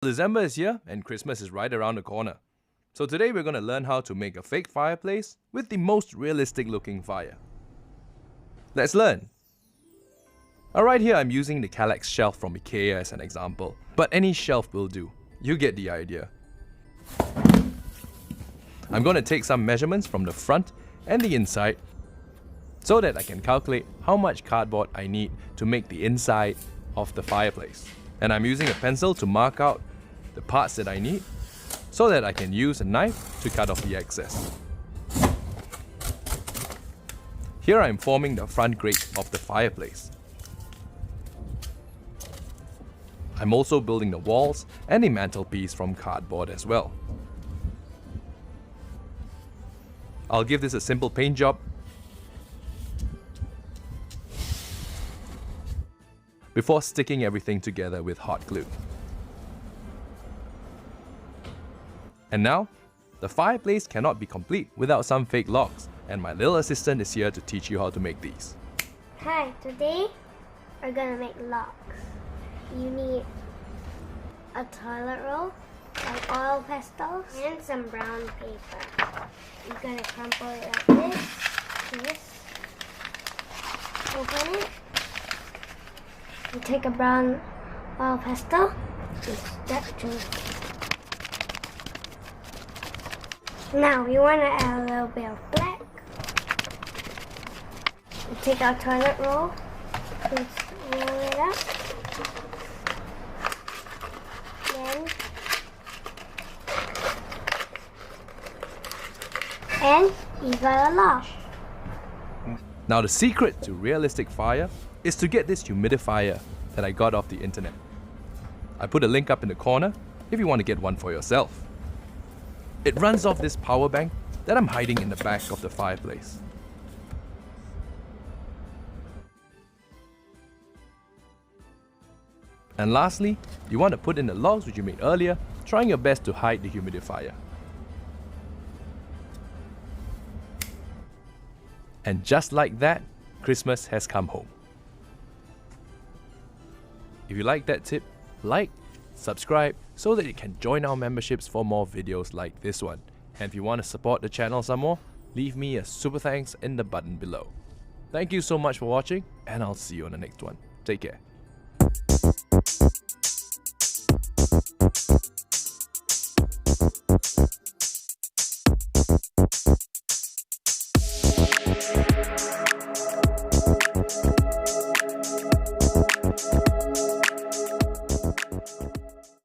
December is here and Christmas is right around the corner. So today we're going to learn how to make a fake fireplace with the most realistic looking fire. Let's learn! Alright, here I'm using the Kallax shelf from IKEA as an example, but any shelf will do. You get the idea. I'm going to take some measurements from the front and the inside so that I can calculate how much cardboard I need to make the inside of the fireplace. And I'm using a pencil to mark out the parts that I need so that I can use a knife to cut off the excess. Here I'm forming the front grate of the fireplace. I'm also building the walls and the mantelpiece from cardboard as well. I'll give this a simple paint job before sticking everything together with hot glue. And now, the fireplace cannot be complete without some fake logs, and my little assistant is here to teach you how to make these. Hi, today we're gonna make logs. You need a toilet roll, some oil pastels, and some brown paper. You're gonna crumple it like this, open it, you take a brown oil pastel, and step through. Now you want to add a little bit of black. You take our toilet roll, just roll it up, and you got a log. Now the secret to realistic fire is to get this humidifier that I got off the internet. I put a link up in the corner if you want to get one for yourself. It runs off this power bank that I'm hiding in the back of the fireplace. And lastly, you want to put in the logs which you made earlier, trying your best to hide the humidifier. And just like that, Christmas has come home. If you like that tip, like, subscribe so that you can join our memberships for more videos like this one. And if you want to support the channel some more, leave me a super thanks in the button below. Thank you so much for watching, and I'll see you on the next one. Take care.